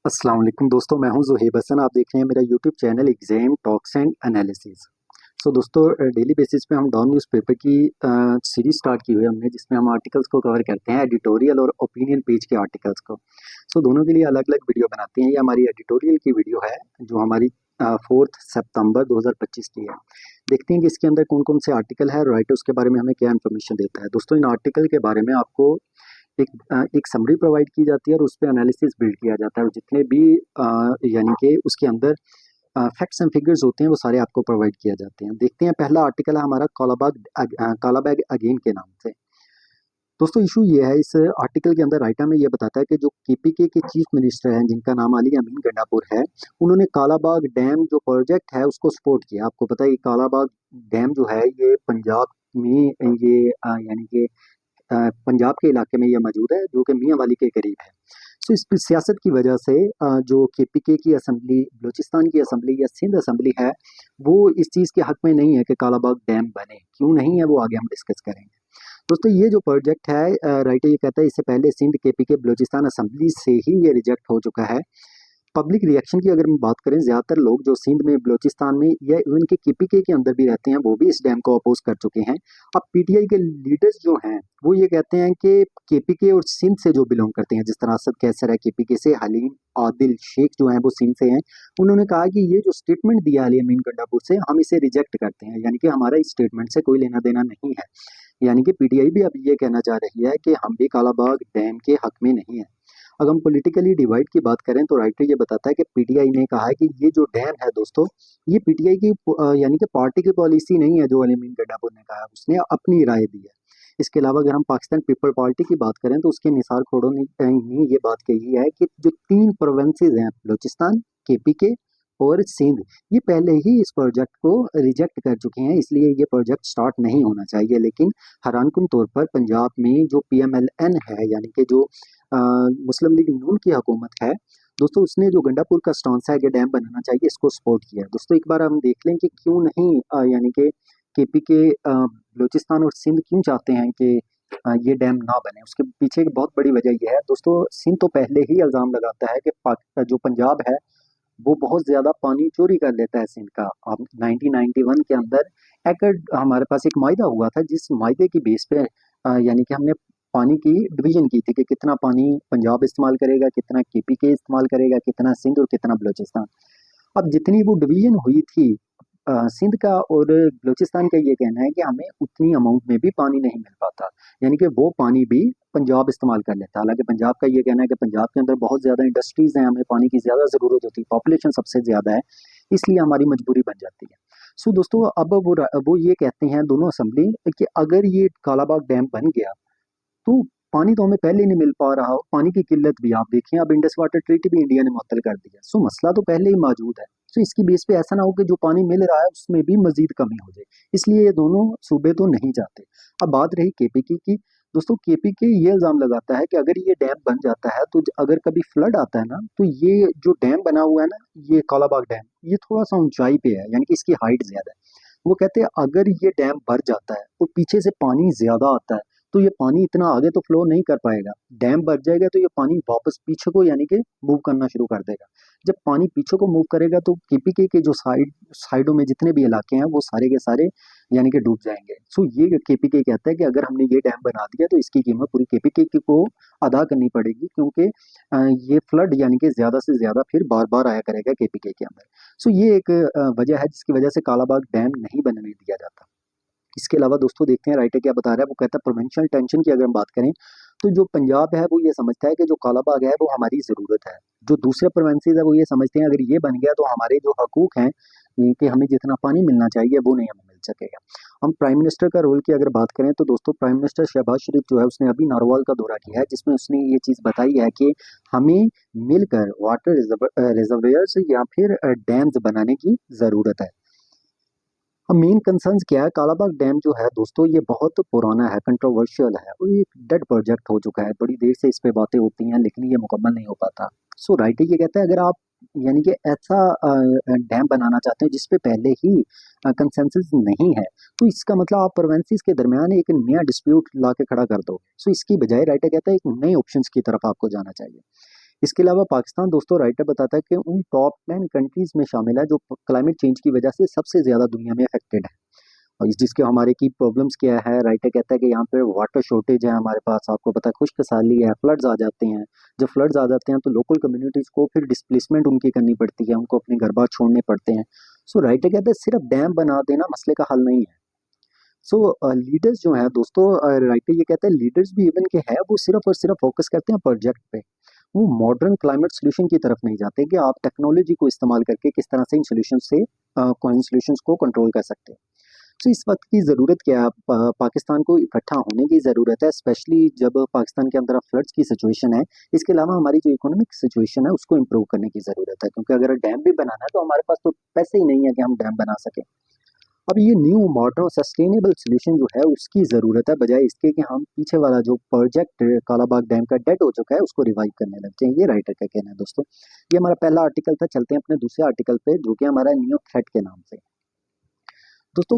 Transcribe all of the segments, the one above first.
अस्सलाम वालेकुम दोस्तों, मैं हूं ज़ुहैब हसन। आप देख रहे हैं मेरा YouTube channel exam talks and analysis. दोस्तों, डेली बेसिस पे हम डॉन न्यूज़पेपर की सीरीज स्टार्ट की हुई है हमने, जिसमें हम आर्टिकल्स को कवर करते हैं, एडिटोरियल और ओपिनियन पेज के आर्टिकल्स को। दोनों के लिए अलग अलग वीडियो बनाते हैं। ये हमारी एडिटोरियल की वीडियो है जो हमारी 4 सितंबर 2025 की है। देखते हैं कि इसके अंदर कौन कौन से आर्टिकल है, राइटर उसके बारे में हमें क्या इन्फॉर्मेशन देता है। दोस्तों, इन आर्टिकल के बारे में आपको एक समरी प्रोवाइड की जाती है और उस पे एनालिसिस बिल्ड किया जाता है, और जितने भी यानी कि उसके अंदर फैक्ट्स एंड फिगर्स होते हैं वो सारे आपको प्रोवाइड किए जाते हैं। देखते हैं, पहला आर्टिकल है हमारा काला बैग अगेन के नाम से। दोस्तों, इशू ये है इस आर्टिकल के अंदर, राइटर में ये बताता है कि जो केपीके के चीफ मिनिस्टर हैं, जिनका नाम अली अमीन गंडापुर है, उन्होंने कालाबाग डैम जो प्रोजेक्ट है उसको सपोर्ट किया। आपको पता है ये कालाबाग डैम जो है ये पंजाब में ये यानी कि पंजाब के इलाके में ये मौजूद है, जो कि मियांवाली के करीब है। इस सियासत की वजह से जो केपीके की असम्बली, बलूचिस्तान की असम्बली या सिंध असम्बली है, वो इस चीज़ के हक में नहीं है कि कालाबाग डैम बने। क्यों नहीं है वो आगे हम डिस्कस करेंगे। दोस्तों, ये जो प्रोजेक्ट है, राइटर ये कहता है इससे पहले सिंध केपीके बलूचिस्तान असम्बली से ही ये रिजेक्ट हो चुका है। पब्लिक रिएक्शन की अगर हम बात करें, ज़्यादातर लोग जो सिंध में, बलूचिस्तान में या इवन के केपीके के अंदर भी रहते हैं, वो भी इस डैम को अपोज कर चुके हैं। अब पीटीआई के लीडर्स जो हैं वो ये कहते हैं कि केपीके और सिंध से जो बिलोंग करते हैं, जिस तरह असद कैसर है केपीके से, हलीम आदिल शेख जो है वो सिंध से हैं, उन्होंने कहा कि ये जो स्टेटमेंट दिया अली अमीन गंडापुर से, हम इसे रिजेक्ट करते हैं, यानी कि हमारा इस स्टेटमेंट से कोई लेना देना नहीं है। यानी कि पीटीआई भी अब ये कहना चाह रही है कि हम भी कालाबाग डैम के हक में नहीं है। अगर हम पॉलिटिकली डिवाइड की बात करें तो राइटर ये बताता है कि पीटीआई ने कहा है कि ये जो डैम है दोस्तों, ये पीटीआई की यानी कि पार्टी की पॉलिसी नहीं है। जो अलीमीन गड्डापुर ने कहा, उसने अपनी राय दी है। इसके अलावा अगर हम पाकिस्तान पीपल पार्टी की बात करें तो उसके निसार खोड़ो ने ये बात कही है कि जो 3 प्रोविंसेस हैं, बलूचिस्तान, केपीके और सिंध, ये पहले ही इस प्रोजेक्ट को रिजेक्ट कर चुके हैं, इसलिए ये प्रोजेक्ट स्टार्ट नहीं होना चाहिए। लेकिन हैरानकुन तौर पर पंजाब में जो पीएमएलएन है, यानी कि जो मुस्लिम लीग नून की हुकूमत है दोस्तों, उसने जो गंडापुर का स्टॉन्स है कि डैम बनाना चाहिए, इसको सपोर्ट किया है। दोस्तों, एक बार हम देख लें कि क्यों नहीं यानी कि केपीके बलूचिस्तान और सिंध क्यों चाहते हैं कि ये डैम ना बने। उसके पीछे एक बहुत बड़ी वजह यह है दोस्तों, सिंध तो पहले ही इल्ज़ाम लगाता है कि जो पंजाब है वो बहुत ज़्यादा पानी चोरी कर लेता है सिंध का। अब 1991 के अंदर एकड़ हमारे पास एक माहिदा हुआ था, जिस माहिदे की बेस पे यानी कि हमने पानी की डिवीजन की थी कि कितना पानी पंजाब इस्तेमाल करेगा, कितना केपीके इस्तेमाल करेगा, कितना सिंध और कितना बलूचिस्तान। अब जितनी वो डिवीजन हुई थी सिंध का और बलूचिस्तान का, ये कहना है कि हमें उतनी अमाउंट में भी पानी नहीं मिल पाता, यानी कि वो पानी भी पंजाब इस्तेमाल कर लेता है। हालांकि पंजाब का ये कहना है कि पंजाब के अंदर बहुत ज़्यादा इंडस्ट्रीज हैं, हमें पानी की ज़्यादा ज़रूरत होती है, पॉपुलेशन सबसे ज़्यादा है, इसलिए हमारी मजबूरी बन जाती है। दोस्तों, अब वो ये कहते हैं दोनों असम्बली कि अगर ये कालाबाग डैम बन गया तो पानी तो हमें पहले ही नहीं मिल पा रहा हो। पानी की किल्लत भी आप देखें, अब इंडस वाटर ट्रीटी भी इंडिया ने मुअत्तल कर दिया। मसला तो पहले ही मौजूद है। इसकी बेस पे ऐसा ना हो कि जो पानी मिल रहा है उसमें भी मजीद कमी हो जाए, इसलिए ये दोनों सूबे तो नहीं चाहते। अब बात रही केपीके की। दोस्तों, केपीके ये इल्जाम लगाता है कि अगर ये डैम बन जाता है तो अगर कभी फ्लड आता है ना, तो ये जो डैम बना हुआ है ना, ये कालाबाग डैम, ये थोड़ा सा ऊंचाई पे है, यानी कि इसकी हाइट ज्यादा है। वो कहते हैं अगर ये डैम भर जाता है और पीछे से पानी ज्यादा आता है, तो ये पानी इतना आगे तो फ्लो नहीं कर पाएगा। डैम भर जाएगा तो ये पानी वापस पीछे को यानी कि मूव करना शुरू कर देगा। जब पानी पीछे को मूव करेगा तो केपीके के जो साइडों में जितने भी इलाके हैं वो सारे के सारे यानी कि डूब जाएंगे। ये केपीके कहता है कि अगर हमने ये डैम बना दिया तो इसकी कीमत पूरी केपीके को अदा करनी पड़ेगी, क्योंकि ये फ्लड यानी कि ज्यादा से ज्यादा फिर बार बार आया करेगा केपीके के अंदर। ये एक वजह है जिसकी वजह से कालाबाग डैम नहीं बनने दिया जाता। इसके अलावा दोस्तों, देखते हैं राइटर क्या बता रहा है। वो कहता है प्रोविंशियल टेंशन की अगर हम बात करें तो जो पंजाब है वो ये समझता है कि जो कालाबाग है वो हमारी ज़रूरत है। जो दूसरे प्रोविंसेस है वो ये समझते हैं अगर ये बन गया तो हमारे जो हकूक हैं, कि हमें जितना पानी मिलना चाहिए वो नहीं हमें मिल सकेगा। हम प्राइम मिनिस्टर का रोल की अगर बात करें तो दोस्तों, प्राइम मिनिस्टर शहबाज शरीफ जो है उसने अभी नारवाल का दौरा किया है, जिसमें उसने ये चीज़ बताई है कि हमें मिलकर वाटर रिजर्वेयर्स या फिर डैम्स बनाने की ज़रूरत है। अब मेन कंसर्न्स क्या है, कालाबाग डैम जो है दोस्तों ये बहुत पुराना है, कंट्रोवर्शियल है और ये डेड प्रोजेक्ट हो चुका है। बड़ी देर से इस पे बातें होती हैं लेकिन ये मुकम्मल नहीं हो पाता। राइटर ये कहता है अगर आप यानी कि ऐसा डैम बनाना चाहते हैं जिसपे पहले ही कंसेंसस नहीं है, तो इसका मतलब आप प्रोवेंसीज के दरमियान एक नया डिस्प्यूट ला के खड़ा कर दो। इसकी बजाय राइटर कहता है एक नए ऑप्शंस की तरफ आपको जाना चाहिए। इसके अलावा पाकिस्तान दोस्तों राइटर बताता है कि उन टॉप 10 कंट्रीज में शामिल है जो क्लाइमेट चेंज की वजह से सबसे ज़्यादा दुनिया में अफेक्टेड है। और जिसके हमारे की प्रॉब्लम्स क्या है, राइटर कहता है कि यहाँ पे वाटर शॉर्टेज है हमारे पास, आपको पता है खुश्क साली है, फ्लड्स आ जाते हैं। जब फ्लड्स आ जाते हैं तो लोकल कम्युनिटीज़ को फिर डिस्प्लेसमेंट उनकी करनी पड़ती है, उनको अपने घर बार छोड़ने पड़ते हैं। सो राइटर कहता है सिर्फ डैम बना देना मसले का हल नहीं है। सो लीडर्स जो हैं दोस्तों, राइटर ये कहता है लीडर्स भी इवन के हैं वो सिर्फ और सिर्फ फोकस करते हैं प्रोजेक्ट पे, वो मॉडर्न क्लाइमेट सोल्यूशन की तरफ नहीं जाते कि आप टेक्नोलॉजी को इस्तेमाल करके किस तरह से इन सोल्यूशंस को कंट्रोल कर सकते हैं। तो इस वक्त की ज़रूरत क्या है, पाकिस्तान को इकट्ठा होने की ज़रूरत है, स्पेशली जब पाकिस्तान के अंदर फ्लड्स की सिचुएशन है। इसके अलावा हमारी जो इकोनॉमिक सिचुएशन है उसको इम्प्रूव करने की ज़रूरत है, क्योंकि अगर डैम भी बनाना है तो हमारे पास तो पैसे ही नहीं है कि हम डैम बना सकें। अब ये न्यू मॉडर्न सस्टेनेबल सोल्यूशन जो है उसकी ज़रूरत है, बजाय इसके कि हम पीछे वाला जो प्रोजेक्ट कालाबाग डैम का डेड हो चुका है उसको रिवाइव करने लगते हैं। ये राइटर का कहना है दोस्तों। ये हमारा पहला आर्टिकल था। चलते हैं अपने दूसरे आर्टिकल पे जो कि हमारा न्यू थ्रेट के नाम से। दोस्तों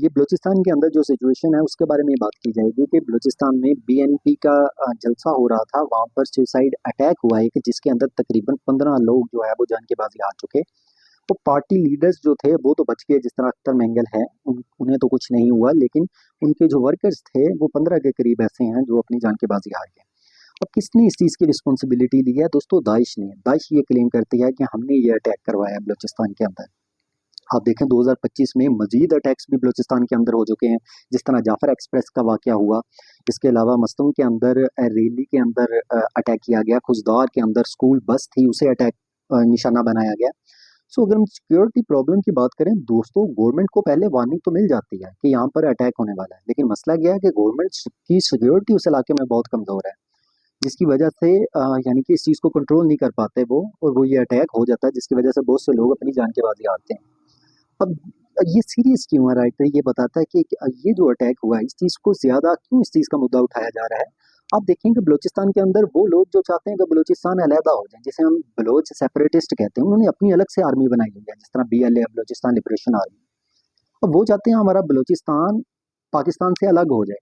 ये बलूचिस्तान के अंदर जो सिचुएशन है उसके बारे में बात की जाएगी कि बलूचिस्तान में बीएनपी का जलसा हो रहा था, वहाँ पर सुसाइड अटैक हुआ है कि जिसके अंदर तकरीबन 15 लोग जो है वो जान के बाजी हार चुके। तो पार्टी लीडर्स जो थे वो तो बच गए, जिस तरह अख्तर मेंगल है उन्हें तो कुछ नहीं हुआ, लेकिन उनके जो वर्कर्स थे वो 15 के करीब ऐसे हैं जो अपनी जान के बाजी हार गए। अब किसने इस चीज़ की रिस्पॉन्सिबिलिटी ली है दोस्तों? दाइश ने। दाइश ये क्लेम करती है कि हमने ये अटैक करवाया बलूचिस्तान के अंदर। आप देखें 2025 में मजीद अटैक्स भी बलूचिस्तान के अंदर हो चुके हैं, जिस तरह जाफर एक्सप्रेस का वाकया हुआ। इसके अलावा मस्तूम के अंदर रेली के अंदर अटैक किया गया, खुजदार के अंदर स्कूल बस थी उसे अटैक निशाना बनाया गया। सो अगर हम सिक्योरिटी प्रॉब्लम की बात करें दोस्तों, गवर्नमेंट को पहले वार्निंग तो मिल जाती है कि यहाँ पर अटैक होने वाला है, लेकिन मसला क्या है कि गवर्नमेंट की सिक्योरिटी उस इलाके में बहुत कमज़ोर है, जिसकी वजह से यानी कि इस चीज़ को कंट्रोल नहीं कर पाते वो, और वो ये अटैक हो जाता है जिसकी वजह से बहुत से लोग अपनी जान की बाजी हारते हैं। अब ये सीरियस क्यों है? राइटर ये बताता है कि ये जो अटैक हुआ है इस चीज़ को ज़्यादा क्यों इस चीज़ का मुद्दा उठाया जा रहा है। आप देखेंगे बलूचिस्तान के अंदर वो लोग जो चाहते हैं कि बलूचिस्तान अलहदा हो जाए, जिसे हम बलोच सेपरेटिस्ट कहते हैं, उन्होंने अपनी अलग से आर्मी बनाई हुई है, जिस तरह बीएलए बलूचिस्तान लिबरेशन आर्मी। अब वो चाहते हैं हमारा बलूचिस्तान पाकिस्तान से अलग हो जाए।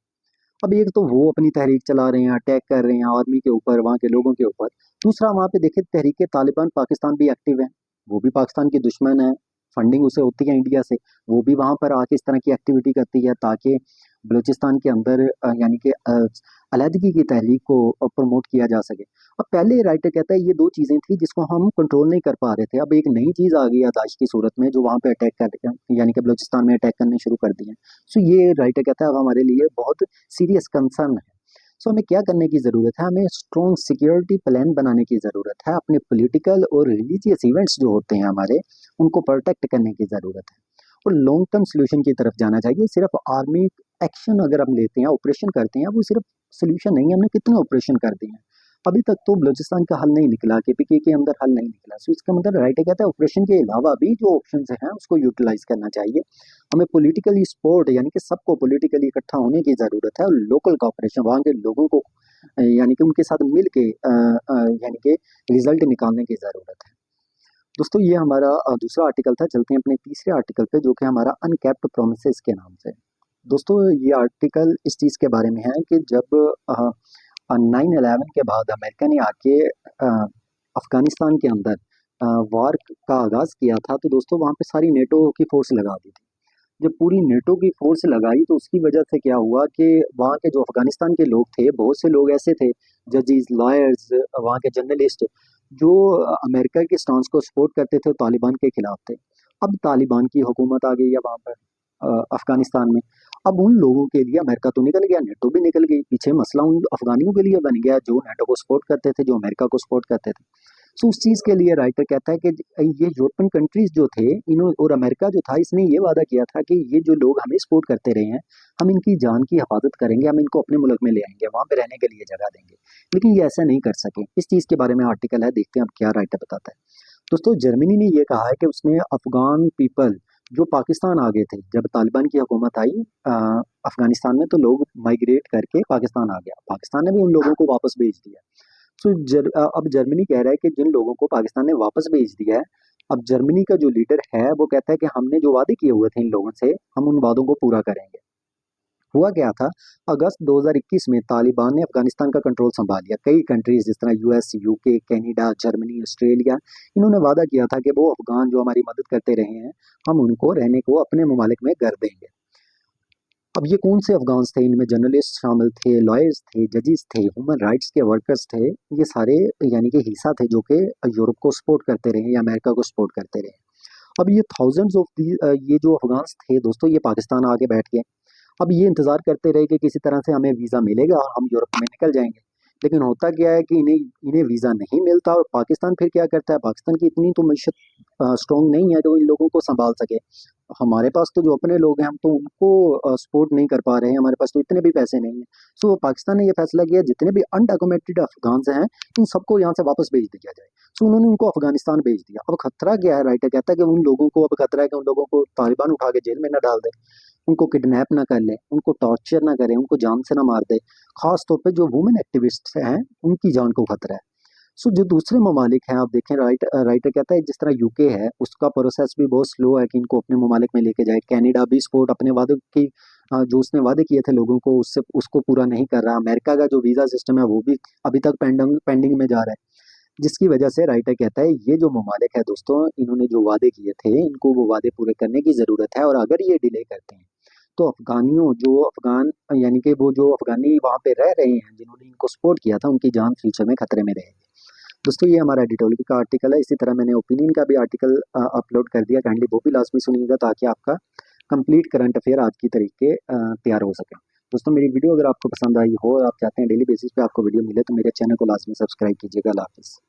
अब एक तो वो अपनी तहरीक चला रहे हैं, अटैक कर रहे हैं आर्मी के ऊपर, वहाँ के लोगों के ऊपर। दूसरा वहाँ पे देखिए तहरीक तालिबान पाकिस्तान भी एक्टिव है, वो भी पाकिस्तान की दुश्मन है, फंडिंग उसे होती है इंडिया से। वो भी वहाँ पर आके इस तरह की एक्टिविटी करती है ताकि बलूचिस्तान के अंदर यानी कि अलहदगी की तहरीक को प्रमोट किया जा सके। अब पहले राइटर कहता है ये दो चीज़ें थी जिसको हम कंट्रोल नहीं कर पा रहे थे, अब एक नई चीज़ आ गई है दाइश की सूरत में जो वहाँ पे अटैक कर यानी कि बलूचिस्तान में अटैक करने शुरू कर दिए। सो ये राइटर कहता है अब हमारे लिए बहुत सीरियस कंसर्न है। सो हमें क्या करने की ज़रूरत है? हमें स्ट्रॉन्ग सिक्योरिटी प्लान बनाने की ज़रूरत है, अपने पॉलिटिकल और रिलीजियस इवेंट्स जो होते हैं हमारे, उनको प्रोटेक्ट करने की ज़रूरत है और लॉन्ग टर्म सोल्यूशन की तरफ जाना चाहिए। सिर्फ आर्मी एक्शन अगर हम लेते हैं, ऑपरेशन करते हैं, वो सिर्फ सोल्यूशन नहीं है। हमने कितने ऑपरेशन कर दिए हैं, अभी तक तो बलूचिस्तान का हल नहीं निकला, केपीके के अंदर हल नहीं निकला। सो इसका मतलब राइटर कहता है ऑपरेशन के अलावा भी जो ऑप्शन हैं उसको यूटिलाइज करना चाहिए। हमें पॉलिटिकली सपोर्ट यानी कि सबको पॉलिटिकली इकट्ठा होने की ज़रूरत है और लोकल कॉपरेशन वहाँ के लोगों को यानी कि उनके साथ मिल के यानी कि रिजल्ट निकालने की ज़रूरत है। दोस्तों ये हमारा दूसरा आर्टिकल था। चलते हैं अपने तीसरे आर्टिकल पे जो कि हमारा अनकैप्ड प्रोमिसेस के नाम से। दोस्तों ये आर्टिकल इस चीज़ के बारे में है कि जब 9/11 के बाद अमेरिका ने आके अफगानिस्तान के अंदर वार का आगाज़ किया था, तो दोस्तों वहाँ पे सारी नेटो की फोर्स लगा दी थी। जब पूरी नेटो की फोर्स लगाई तो उसकी वजह से क्या हुआ कि वहाँ के जो अफगानिस्तान के लोग थे, बहुत से लोग ऐसे थे, जजेस, लॉयर्स, वहाँ के जर्नलिस्ट, जो अमेरिका के स्टांस को सपोर्ट करते थे, तालिबान के खिलाफ थे। अब तालिबान की हुकूमत आ गई है वहाँ पर अफगानिस्तान में। अब उन लोगों के लिए अमेरिका तो निकल गया, नेटो भी निकल गई, पीछे मसला उन अफगानियों के लिए बन गया जो नेटो को सपोर्ट करते थे, जो अमेरिका को सपोर्ट करते थे। सो उस चीज़ के लिए राइटर कहता है कि ये यूरोपियन कंट्रीज जो थे इन्हों और अमेरिका जो था, इसने ये वादा किया था कि ये जो लोग हमें सपोर्ट करते रहे हैं, हम इनकी जान की हिफाजत करेंगे, हम इनको अपने मुल्क में ले आएंगे, वहाँ पे रहने के लिए जगह देंगे। लेकिन ये ऐसा नहीं कर सके। इस चीज़ के बारे में आर्टिकल है, देखते हैं अब क्या राइटर बताता है। दोस्तों जर्मनी ने ये कहा है कि उसने अफगान पीपल जो पाकिस्तान आ गए थे, जब तालिबान की हुकूमत आई अफगानिस्तान में, तो लोग माइग्रेट करके पाकिस्तान आ गया, पाकिस्तान ने भी उन लोगों को वापस भेज दिया। सो अब जर्मनी कह रहा है कि जिन लोगों को पाकिस्तान ने वापस भेज दिया है, अब जर्मनी का जो लीडर है वो कहता है कि हमने जो वादे किए हुए थे इन लोगों से, हम उन वादों को पूरा करेंगे। हुआ क्या था, अगस्त 2021 में तालिबान ने अफगानिस्तान का कंट्रोल संभाल लिया। कई कंट्रीज जिस तरह US, UK, Canada, Germany, Australia, इन्होंने वादा किया था कि वो अफगान जो हमारी मदद करते रहे हैं, हम उनको रहने को अपने ममालिक में कर देंगे। अब ये कौन से अफगान्स थे? इनमें जर्नलिस्ट शामिल थे, लॉयर्स थे, जजेस थे, ह्यूमन राइट्स के वर्कर्स थे। ये सारे यानी कि हिस्सा थे जो कि यूरोप को सपोर्ट करते रहे या अमेरिका को सपोर्ट करते रहे। अब ये थाउजेंड्स ऑफ ये जो अफगान्स थे दोस्तों, ये पाकिस्तान आके बैठ गए। अब ये इंतज़ार करते रहे कि किसी तरह से हमें वीज़ा मिलेगा और हम यूरोप में निकल जाएंगे। लेकिन होता क्या है कि इन्हें इन्हें वीज़ा नहीं मिलता, और पाकिस्तान फिर क्या करता है, पाकिस्तान की इतनी तो मीशत स्ट्रॉन्ग नहीं है जो इन लोगों को संभाल सके। हमारे पास तो जो अपने लोग हैं, हम तो उनको सपोर्ट नहीं कर पा रहे हैं, हमारे पास तो इतने भी पैसे नहीं हैं। सो पाकिस्तान ने ये फैसला किया, जितने भी अनडॉक्यूमेंटेड अफगान्स हैं, इन सबको यहाँ से वापस भेज दिया जाए। सो उन्होंने उनको अफगानिस्तान भेज दिया। अब खतरा क्या है, राइटर कहता है कि उन लोगों को अब खतरा है कि उन लोगों को तालिबान उठा के जेल में न डाल दे, उनको किडनैप ना कर ले, उनको टॉर्चर ना करे, उनको जान से ना मार दे। खास तौर पे जो वुमेन एक्टिविस्ट हैं, उनकी जान को खतरा है। सो जो दूसरे ममालिक हैं, आप देखें, राइटर कहता है जिस तरह यूके है, उसका प्रोसेस भी बहुत स्लो है कि इनको अपने ममालिक में लेके जाए। कनाडा भी सपोर्ट अपने वादों की जो उसने वादे किए थे लोगों को, उससे उसको पूरा नहीं कर रहा। अमेरिका का जो वीज़ा सिस्टम है वो भी अभी तक पेंडिंग में जा रहा है, जिसकी वजह से राइटर कहता है ये जो ममालिक है दोस्तों, इन्होंने जो वादे किए थे, इनको वो वादे पूरे करने की ज़रूरत है। और अगर ये डिले करते हैं तो अफगानियों जो अफगान यानी कि वो जो अफगानी वहाँ पे रह रहे हैं, जिन्होंने इनको सपोर्ट किया था, उनकी जान फ्यूचर में खतरे में रहेगी। दोस्तों ये हमारा एडिटोरियल का आर्टिकल है। इसी तरह मैंने ओपिनियन का भी आर्टिकल अपलोड कर दिया, काइंडली वो भी लास्ट में सुनिएगा ताकि आपका कंप्लीट करंट अफेयर आज की तरीके तैयार हो सके। दोस्तों मेरी वीडियो अगर आपको पसंद आई हो और आप चाहते हैं डेली बेसिस पे आपको वीडियो मिले, तो मेरे चैनल को लाजमी सब्सक्राइब कीजिएगा। अल्लाह हाफिज़।